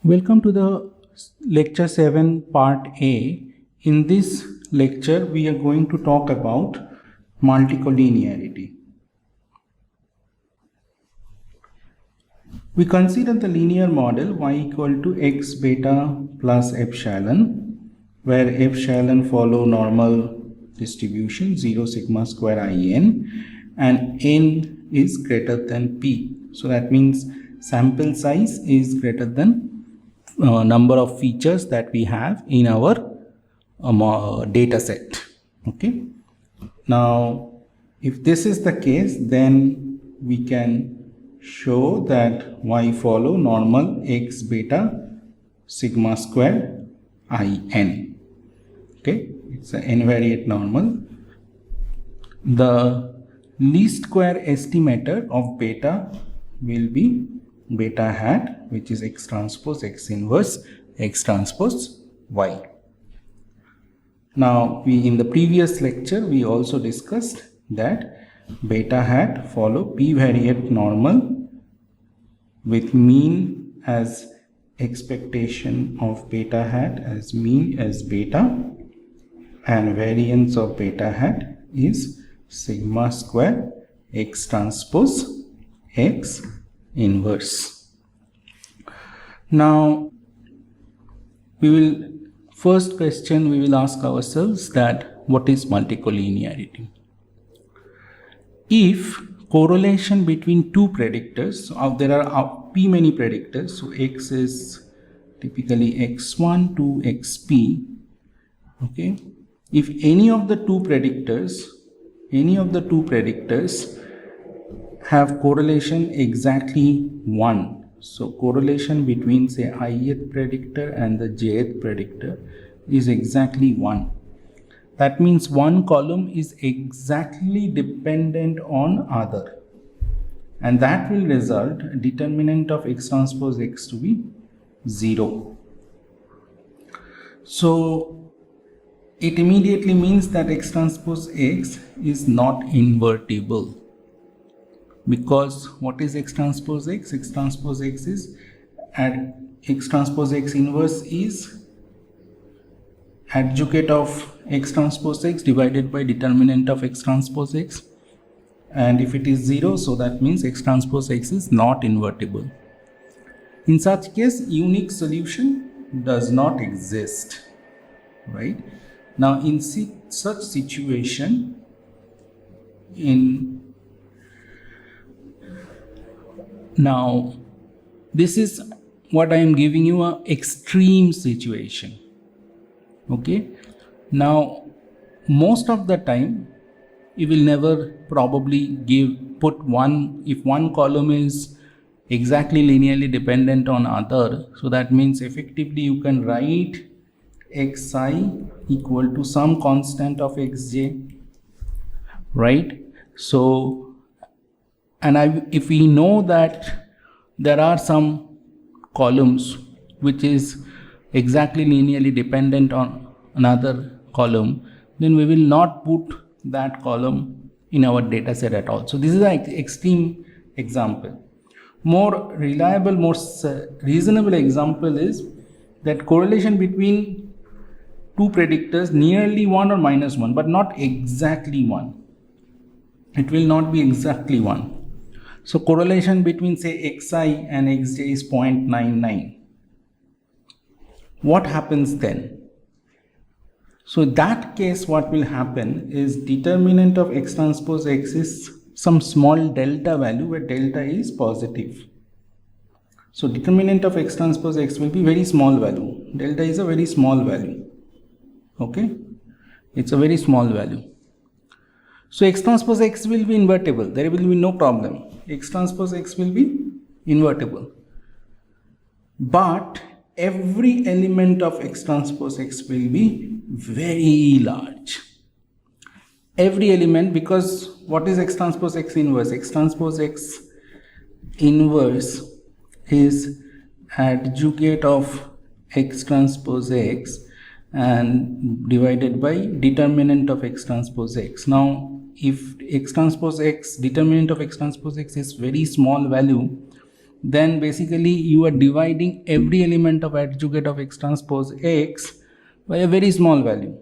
Welcome to the lecture 7 part A. In this lecture we are going to talk about multicollinearity. We consider the linear model y equal to x beta plus epsilon, where epsilon follow normal distribution 0 sigma square in and n is greater than p. So that means sample size is greater than number of features that we have in our data set. Okay, now if this is the case, then we can show that y follow normal x beta sigma square in. Okay, it's an invariant normal. The least square estimator of beta will be beta hat, which is x transpose x inverse x transpose y. Now in the previous lecture we also discussed that beta hat follow p-variant normal with mean as expectation of beta hat as mean as beta, and variance of beta hat is sigma square x transpose x inverse. Now first question we will ask ourselves that what is multicollinearity? If correlation between two predictors, there are p many predictors, so x is typically x1 to xp. Okay, if any of the two predictors have correlation exactly 1, so correlation between say ith predictor and the jth predictor is exactly 1. That means one column is exactly dependent on other, and that will result determinant of x transpose x to be 0. So it immediately means that x transpose x is not invertible. Because what is x transpose x? X transpose x is x transpose x inverse is adjugate of x transpose x divided by determinant of x transpose x, and if it is 0, so that means x transpose x is not invertible. In such case, unique solution does not exist, right? Now in such situation, now this is what I am giving you a extreme situation. Okay, now most of the time you will never probably put one, if one column is exactly linearly dependent on other, so that means effectively you can write xi equal to some constant of xj, right? So if we know that there are some columns which is exactly linearly dependent on another column, then we will not put that column in our data set at all. So this is an extreme example. More reliable, more reasonable example is that correlation between two predictors nearly 1 or minus 1, but not exactly 1. It will not be exactly 1. So correlation between say xi and xj is 0.99. What happens then? So in that case, what will happen is determinant of x transpose x is some small delta value where delta is positive. So determinant of x transpose x will be very small value. Delta is a very small value. Okay, it's a very small value. So x transpose x will be invertible. There will be no problem. X transpose x will be invertible. But every element of x transpose x will be very large. Every element, because what is x transpose x inverse? X transpose x inverse is adjugate of x transpose x and divided by determinant of x transpose x. Now if x transpose x, determinant of x transpose x is very small value, then basically you are dividing every element of adjugate of X transpose X by a very small value.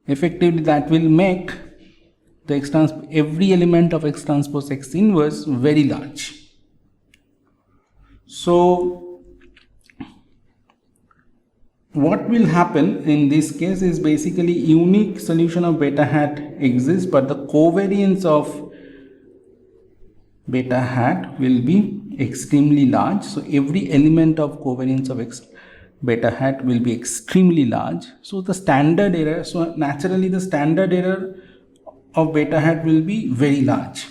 Effectively, that will make the every element of X transpose X inverse very large. So what will happen in this case is basically unique solution of beta hat exists, but the covariance of beta hat will be extremely large. So every element of covariance of beta hat will be extremely large. So the standard error, so naturally the standard error of beta hat will be very large.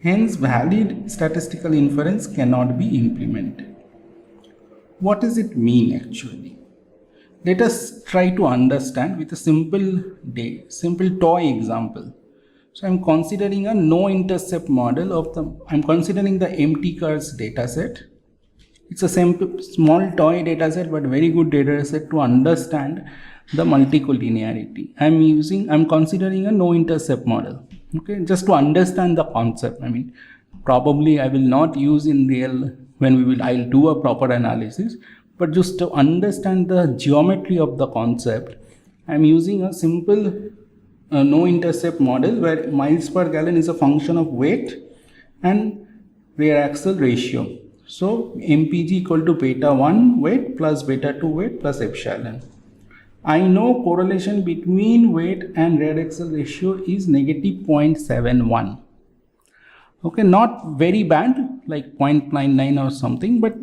Hence, valid statistical inference cannot be implemented. What does it mean actually? Let us try to understand with a simple toy example. So I'm considering a no intercept model I'm considering the empty curves dataset. It's a small toy dataset, but very good dataset to understand the multicollinearity. I'm considering a no intercept model. Okay, just to understand the concept. I mean, probably I will not use in real I'll do a proper analysis, but just to understand the geometry of the concept, I'm using a simple no intercept model where miles per gallon is a function of weight and rear axle ratio. So MPG equal to beta 1 weight plus beta 2 weight plus epsilon. I know correlation between weight and rear axle ratio is negative 0.71. Okay, not very bad, like 0.99 or something, but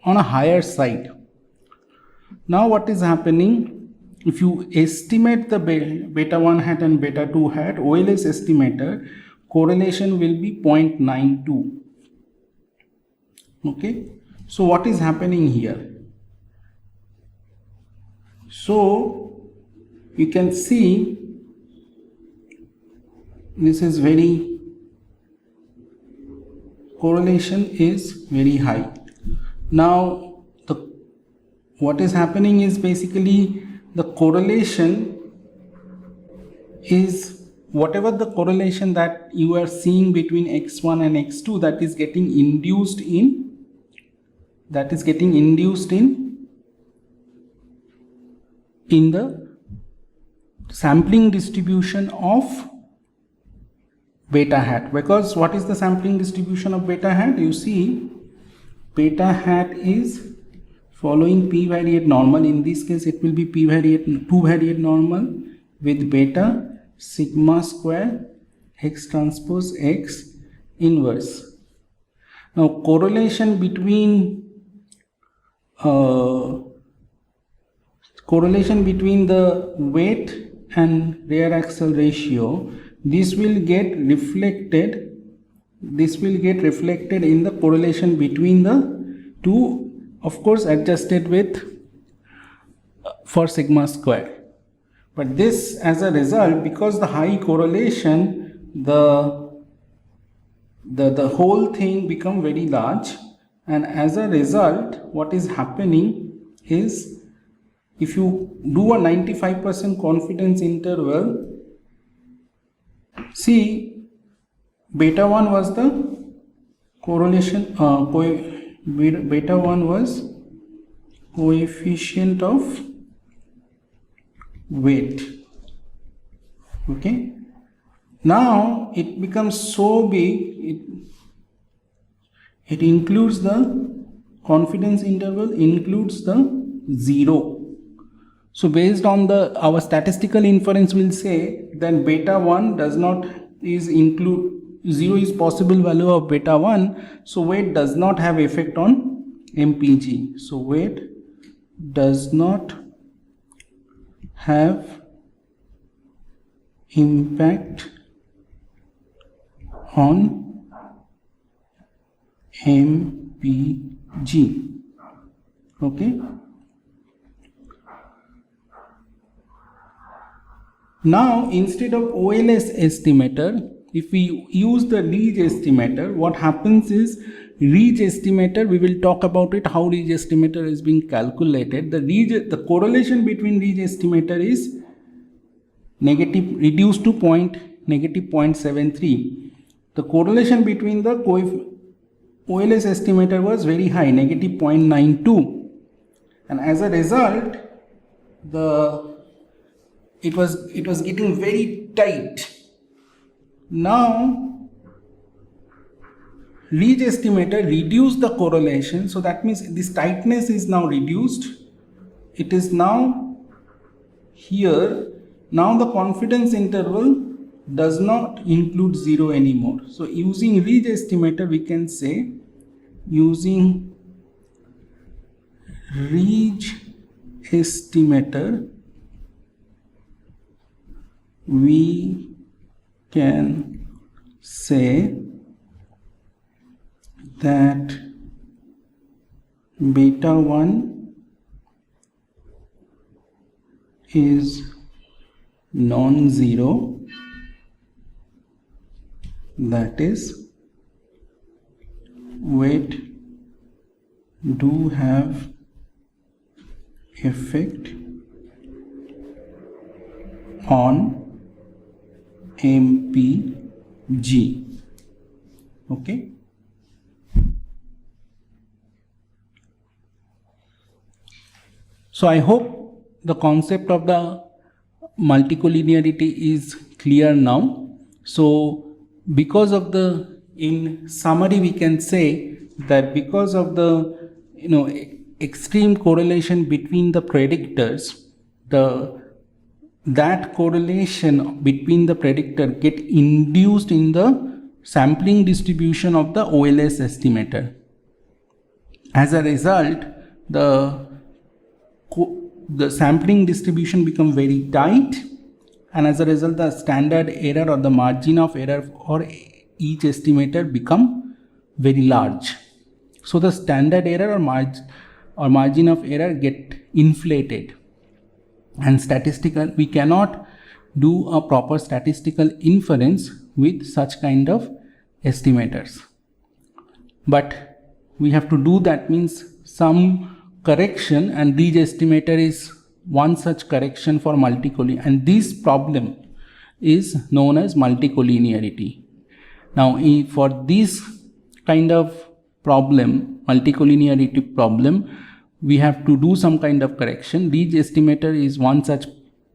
on a higher side. Now what is happening? If you estimate the beta 1 hat and beta 2 hat, OLS estimator, correlation will be 0.92. Okay, so what is happening here? So you can see this is correlation is very high. Now what is happening is basically the correlation is whatever the correlation that you are seeing between x1 and x2 that is getting induced in the sampling distribution of beta hat. Because what is the sampling distribution of beta hat? You see, beta hat is following p-variate normal. In this case it will be two-variate normal with beta sigma square X transpose X inverse. Now correlation between the weight and rear axle ratio, this will get reflected in the correlation between the two, of course adjusted with for sigma square. But this, as a result, because the high correlation, the whole thing become very large, and as a result what is happening is, if you do a 95% confidence interval, see, beta 1 was the correlation, beta 1 was coefficient of weight. Okay, now it becomes so big, it includes the confidence interval, includes the 0. So based on our statistical inference will say that beta 1 does not include 0 is possible value of beta 1, so weight does not have effect on MPG. So weight does not have impact on MPG. Okay. Now instead of OLS estimator, if we use the Ridge estimator, what happens is, Ridge estimator, we will talk about it, how Ridge estimator is being calculated. The correlation between Ridge estimator is reduced to negative 0.73. The correlation between the OLS estimator was very high, negative 0.92, and as a result it was getting very tight. Now ridge estimator reduced the correlation, so that means this tightness is now reduced. It is now here. Now the confidence interval does not include 0 anymore. So using ridge estimator, we can say, using ridge estimator, we can say that beta 1 is non-zero, that is, weight do have effect on MPG. Okay. So I hope the concept of the multicollinearity is clear now. So because of the, in summary, we can say that because of the extreme correlation between the predictors, that correlation between the predictor get induced in the sampling distribution of the OLS estimator. As a result, the sampling distribution become very tight, and as a result the standard error or the margin of error for each estimator become very large. So the standard error or margin of error get inflated, and we cannot do a proper statistical inference with such kind of estimators. But we have to do that, means some correction, and ridge estimator is one such correction for multicollinearity, and this problem is known as multicollinearity. Now for this kind of problem, multicollinearity problem, we have to do some kind of correction. Ridge estimator is one such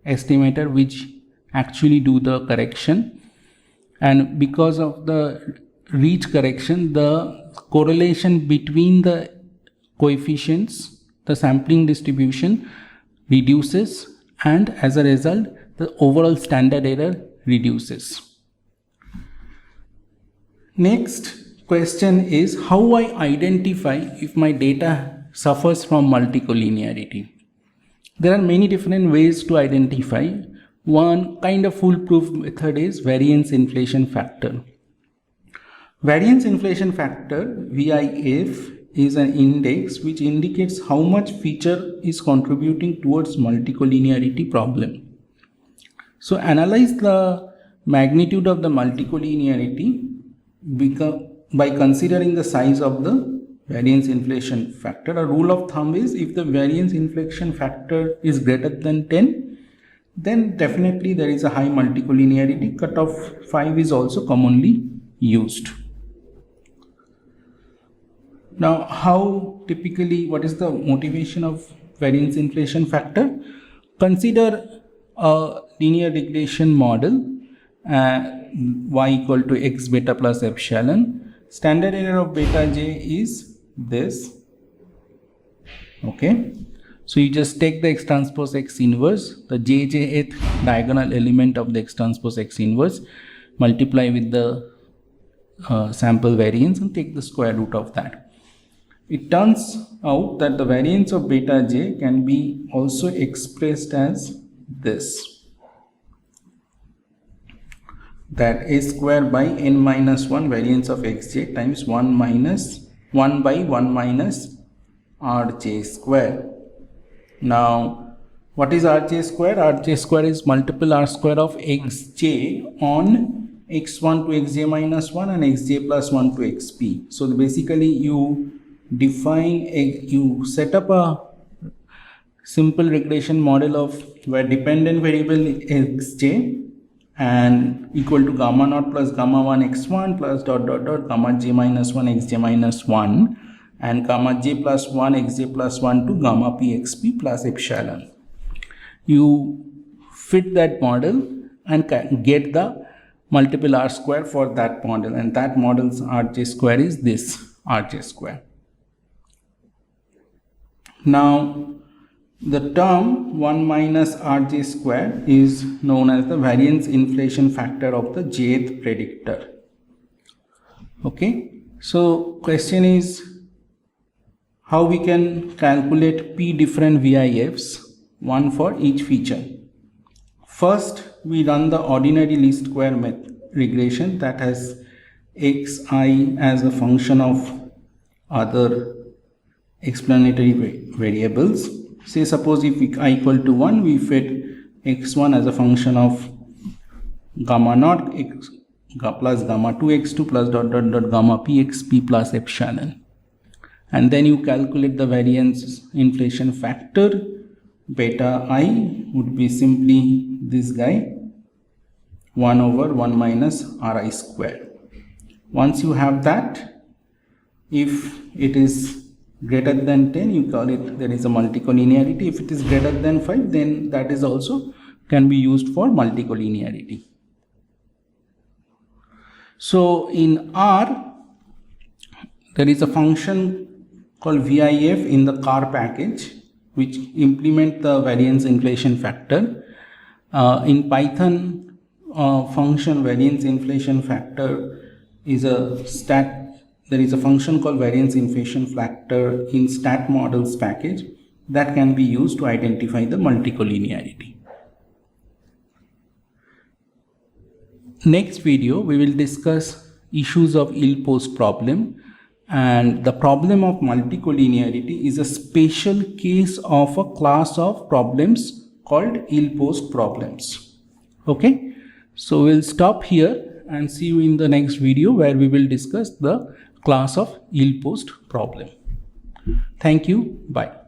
estimator which actually do the correction, and because of the ridge correction, the correlation between the coefficients, the sampling distribution reduces, and as a result the overall standard error reduces. Next question is how I identify if my data suffers from multicollinearity. There are many different ways to identify. One kind of foolproof method is variance inflation factor. Variance inflation factor, VIF, is an index which indicates how much feature is contributing towards multicollinearity problem. So analyze the magnitude of the multicollinearity by considering the size of the variance inflation factor. A rule of thumb is if the variance inflation factor is greater than 10, then definitely there is a high multicollinearity. Cutoff 5 is also commonly used. Now, what is the motivation of variance inflation factor? Consider a linear regression model, y equal to x beta plus epsilon. Standard error of beta j is this. Okay. So you just take the x transpose x inverse, the jth diagonal element of the x transpose x inverse, multiply with the sample variance and take the square root of that. It turns out that the variance of beta j can be also expressed as this, that a square by n minus 1 variance of xj times 1 by 1 minus rj square. Now what is rj square? Rj square is multiple r square of xj on x1 to xj minus 1 and xj plus 1 to xp. So basically you set up a simple regression model of where dependent variable xj and equal to gamma naught plus gamma 1 x1 plus dot dot dot gamma j minus 1 xj minus 1 and gamma j plus 1 xj plus 1 to gamma p xp plus epsilon. You fit that model and get the multiple r square for that model, and that model's rj square is this rj square. Now the term 1 minus rj square is known as the variance inflation factor of the jth predictor. Okay, so question is how we can calculate p different VIFs, one for each feature. First, we run the ordinary least square regression that has xi as a function of other explanatory variables. Say suppose if I equal to 1, we fit x1 as a function of gamma naught x plus gamma 2x2 plus dot dot dot gamma pxp plus epsilon. And then you calculate the variance inflation factor. Beta I would be simply this guy 1 over 1 minus ri square. Once you have that, if it is greater than 10, you call it there is a multicollinearity. If it is greater than 5, then that is also can be used for multicollinearity. So in R, there is a function called VIF in the car package which implement the variance inflation factor. In Python function variance inflation factor is a there is a function called variance inflation factor in stat models package that can be used to identify the multicollinearity. Next video we will discuss issues of ill-posed problem, and the problem of multicollinearity is a special case of a class of problems called ill-posed problems. Okay, so we'll stop here and see you in the next video where we will discuss the class of ill-posed problem. Thank you. Bye.